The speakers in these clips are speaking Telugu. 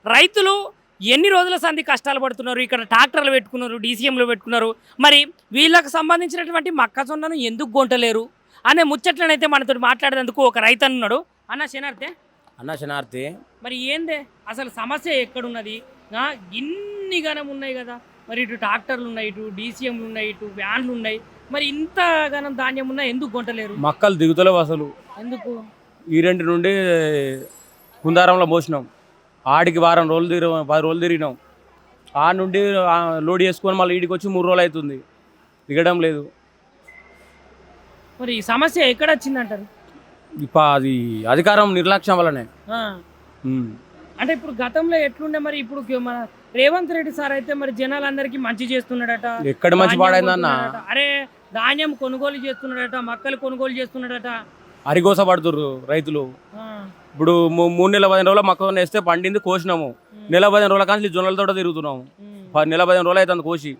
రైతులు ఎన్ని రోజుల సంధి కష్టాలు పడుతున్నారు, ఇక్కడ ట్రాక్టర్లు పెట్టుకున్నారు, డీసీఎంలు పెట్టుకున్నారు, మరి వీళ్ళకి సంబంధించినటువంటి మొక్కజొన్నను ఎందుకు కొంటలేరు అనే ముచ్చట్లనైతే మనతో మాట్లాడేందుకు ఒక రైతు ఉన్నాడు. అన్న శనార్థే అన్న శనార్థి మరి ఏందే అసలు సమస్య ఎక్కడున్నది? ఇన్ని గనం ఉన్నాయి కదా, మరి ఇటు ట్రాక్టర్లు ఉన్నాయి, ఇటు డీసీఎంలు ఉన్నాయి, ఇటు వ్యాన్లు ఉన్నాయి, మరి ఇంత గనం ధాన్యం ఉన్నా ఎందుకు కొంటలేరు? మక్కలు దిగుతలేవు అసలు. ఎందుకు? ఈ రెండు నుండి కుందారంలో మోసినాం, ఆడికి వారం రోజులు 10 రోజులు తిరిగినాం. ఆ నుండి లోడ్ చేసుకొని మళ్ళీ ఈడికి వచ్చి 3 రోజులు అవుతుంది, దిగడం లేదు. మరి ఈ సమస్య ఎక్కడ వచ్చిందంటారు? అది అధికారం నిర్లక్ష్యం వల్లనే. అంటే ఇప్పుడు గతంలో ఎట్లుండే, మరి ఇప్పుడు మన రేవంత్ రెడ్డి సార్ అయితే మరి జనాలందరికీ మంచి చేస్తున్నాడట. ఎక్కడ మంచి పాడైందన్న? అరే ధాన్యం కొనుగోలు చేస్తున్నాడట, మక్కలు కొనుగోలు చేస్తున్నాడట, అరిగోస పడుతుర్రు రైతులు. ఇప్పుడు 3 నెలల 15 రోజుల మొక్క వేస్తే పండింది, కోసినాము. నెల 15 రోజుల కానీ జొన్నలతో తిరుగుతున్నాము. నెల 15 రోజులు అవుతుంది కోసి.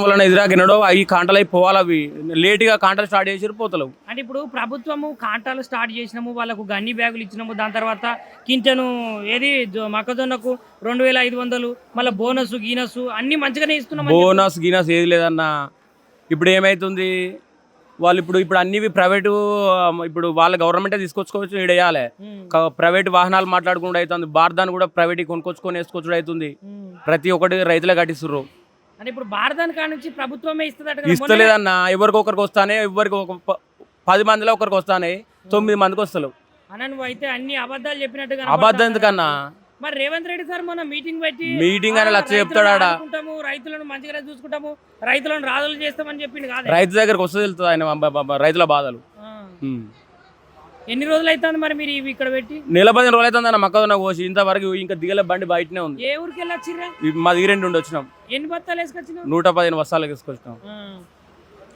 వలన ఎదురాకినాడో ఈ కాంటలు అయిపోవాలి. అవి లేట్గా కాంటలు స్టార్ట్ చేసి పోతలేవు. అంటే ఇప్పుడు ప్రభుత్వము కాంటాలు స్టార్ట్ చేసినాము, వాళ్ళకు గన్ని బ్యాగులు ఇచ్చినాము, దాని తర్వాత కింటను ఏది మొక్కజొన్నకు 2500, మళ్ళీ బోనస్ గీనస్ అన్ని మంచిగానే ఇస్తున్నాం. బోనస్ గీనస్ ఏది లేదన్న. ఇప్పుడు ఏమైతుంది, వాళ్ళు ఇప్పుడు అన్ని ప్రైవేటు, ఇప్పుడు వాళ్ళ గవర్నమెంటే తీసుకొచ్చుకోవచ్చు, ఇక్కడ వేయాలి. ప్రైవేట్ వాహనాలు మాట్లాడుకుంటూ అవుతుంది. భారతాన్ని కూడా ప్రైవేట్ కొనుక్కొచ్చుకొని వేసుకొచ్చుడు అవుతుంది. ప్రతి ఒక్కటి రైతులే కట్టిస్తుర్రు. అంటే ఇప్పుడు భారతాన్ని కాడ నుంచి ప్రభుత్వమే ఇస్తుందట. ఇస్తలేదన్న. ఎవరికొకరికి వస్తానే, ఎవరికి 10 మందిలో ఒకరికి వస్తానే, 9 మందికి వస్తలేవు. అన్న నువ్వు అయితే అన్ని అబద్ధాలు చెప్పినట్టుగా. అబద్ధం ఎందుకన్నా? మరి రేవంత్ రెడ్డి సార్ మొన్న మీటింగ్ పెట్టి అని లక్ష చెప్తాడా? రైతులను మంచిగా చూసుకుంటాము, రైతులను రాజులు చేస్తామని చెప్పింది కాదు. రైతు దగ్గరకు వస్తే తెలుస్తుంది ఆయన రైతుల బాధలు. ఎన్ని రోజులు అవుతుంది మరి మీరు ఇవి ఇక్కడ పెట్టి? నెల 15 రోజులు అవుతుంది అన్న మొక్కజొన్న కోసి. ఇంతవరకు ఇంకా దిగల బండి బయటనే ఉంది. ఏ ఊరికి వెళ్ళి వచ్చిర్రా? మా దిగిరెండు నుండి వచ్చినాం. ఎన్ని బత్తాలు వేసుకొచ్చినాం? 115 బస్తాలు వేసుకొచ్చినాం.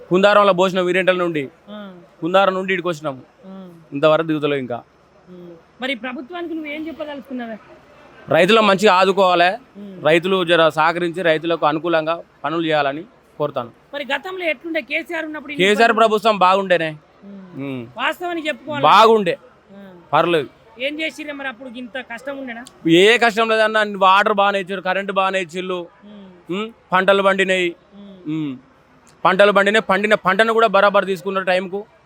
కుందారంలో పోసినాం, వీరెంటల నుండి. కుందారం నుండి ఇడికి వచ్చినాము. ఇంతవరకు దిగుతలేవు ఇంకా. మరి ప్రభుత్వానికి నువ్వు ఏం చెప్పదలుచుకున్నావే? రైతులను మంచిగా ఆదుకోవాలి, రైతులు జర సహకరించి రైతులకు అనుకూలంగా పనులు చేయాలని కోరుతాను. మరి గతంలో ఎట్లుండే కేసీఆర్ ఉన్నప్పుడు? కేసీఆర్ ప్రభుత్వం బాగుండేనే, వాస్తవానికి చెప్పుకోవాలి, బాగుండే, పర్లేదు. ఏం చేసిరే మరి అప్పుడు? ఇంత కష్టం ఉండేనా? ఏ కష్టం లేదన్న. వాటర్ బాగానే ఇచ్చారు, కరెంటు బాగానే ఇచ్చిళ్ళు, పంటలు పండినాయి. పండిన పంటను కూడా బరాబర్ తీసుకున్నారు టైంకు.